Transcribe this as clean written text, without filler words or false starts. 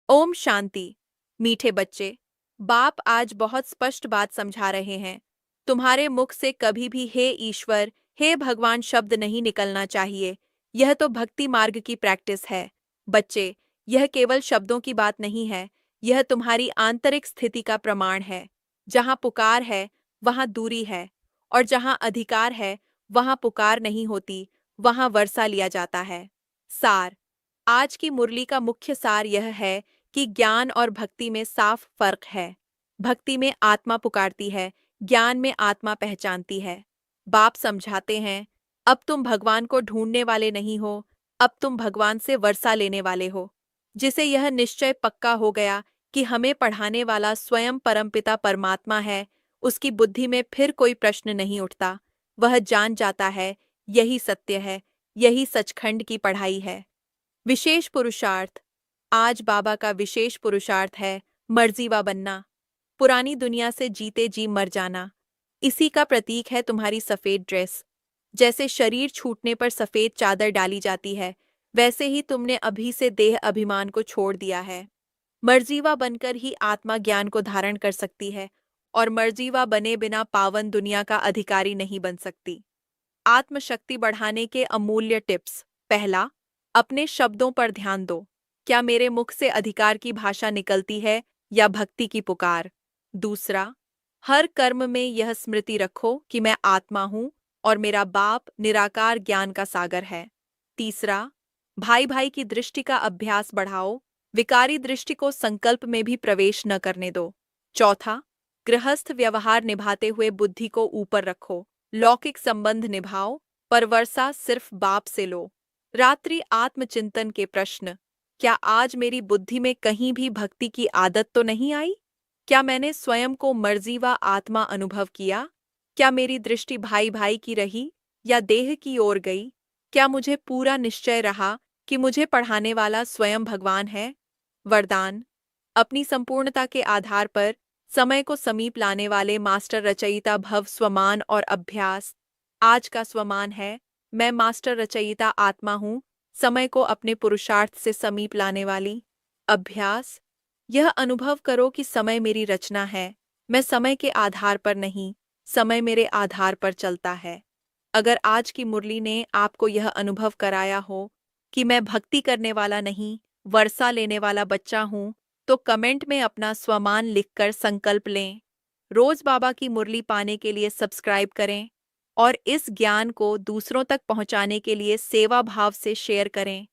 ओम शांति। मीठे बच्चे, बाप आज बहुत स्पष्ट बात समझा रहे हैं। तुम्हारे मुख से कभी भी हे ईश्वर, हे भगवान शब्द नहीं निकलना चाहिए। यह तो भक्ति मार्ग की प्रैक्टिस है। बच्चे, यह केवल शब्दों की बात नहीं है, यह तुम्हारी आंतरिक स्थिति का प्रमाण है। जहाँ पुकार है, वहाँ दूरी है, और जहाँ अधिकार है, वहाँ पुकार नहीं होती, वहाँ वर्षा लिया जाता है। सार। आज की मुरली का मुख्य सार यह है कि ज्ञान और भक्ति में साफ फर्क है। भक्ति में आत्मा पुकारती है, ज्ञान में आत्मा पहचानती है। बाप समझाते हैं, अब तुम भगवान को ढूंढने वाले नहीं हो, अब तुम भगवान से वर्षा लेने वाले हो। जिसे यह निश्चय पक्का हो गया कि हमें पढ़ाने वाला स्वयं परमपिता परमात्मा है, उसकी बुद्धि में फिर कोई प्रश्न नहीं उठता। वह जान जाता है, यही सत्य है, यही सचखंड की पढ़ाई है। विशेष पुरुषार्थ। आज बाबा का विशेष पुरुषार्थ है मर्जीवा बनना, पुरानी दुनिया से जीते जी मर जाना। इसी का प्रतीक है तुम्हारी सफेद ड्रेस। जैसे शरीर छूटने पर सफेद चादर डाली जाती है, वैसे ही तुमने अभी से देह अभिमान को छोड़ दिया है। मर्जीवा बनकर ही आत्मा ज्ञान को धारण कर सकती है, और मर्जीवा बने बिना पावन दुनिया का अधिकारी नहीं बन सकती। आत्मशक्ति बढ़ाने के अमूल्य टिप्स। पहला, अपने शब्दों पर ध्यान दो। क्या मेरे मुख से अधिकार की भाषा निकलती है या भक्ति की पुकार? दूसरा, हर कर्म में यह स्मृति रखो कि मैं आत्मा हूँ और मेरा बाप निराकार ज्ञान का सागर है। तीसरा, भाई भाई की दृष्टि का अभ्यास बढ़ाओ, विकारी दृष्टि को संकल्प में भी प्रवेश न करने दो। चौथा, गृहस्थ व्यवहार निभाते हुए बुद्धि को ऊपर रखो, लौकिक संबंध निभाओ, पर वर्षा सिर्फ बाप से लो। रात्रि आत्मचिंतन के प्रश्न। क्या आज मेरी बुद्धि में कहीं भी भक्ति की आदत तो नहीं आई? क्या मैंने स्वयं को मर्जी व आत्मा अनुभव किया? क्या मेरी दृष्टि भाई भाई की रही या देह की ओर गई? क्या मुझे पूरा निश्चय रहा कि मुझे पढ़ाने वाला स्वयं भगवान है? वरदान। अपनी संपूर्णता के आधार पर समय को समीप लाने वाले मास्टर रचयिता भव स्वमान और अभ्यास। आज का स्वमान है, मैं मास्टर रचयिता आत्मा हूँ, समय को अपने पुरुषार्थ से समीप लाने वाली। अभ्यास। यह अनुभव करो कि समय मेरी रचना है, मैं समय के आधार पर नहीं, समय मेरे आधार पर चलता है। अगर आज की मुरली ने आपको यह अनुभव कराया हो कि मैं भक्ति करने वाला नहीं, वर्षा लेने वाला बच्चा हूँ, तो कमेंट में अपना स्वमान लिखकर संकल्प लें। रोज बाबा की मुरली पाने के लिए सब्सक्राइब करें और इस ज्ञान को दूसरों तक पहुंचाने के लिए सेवा भाव से शेयर करें।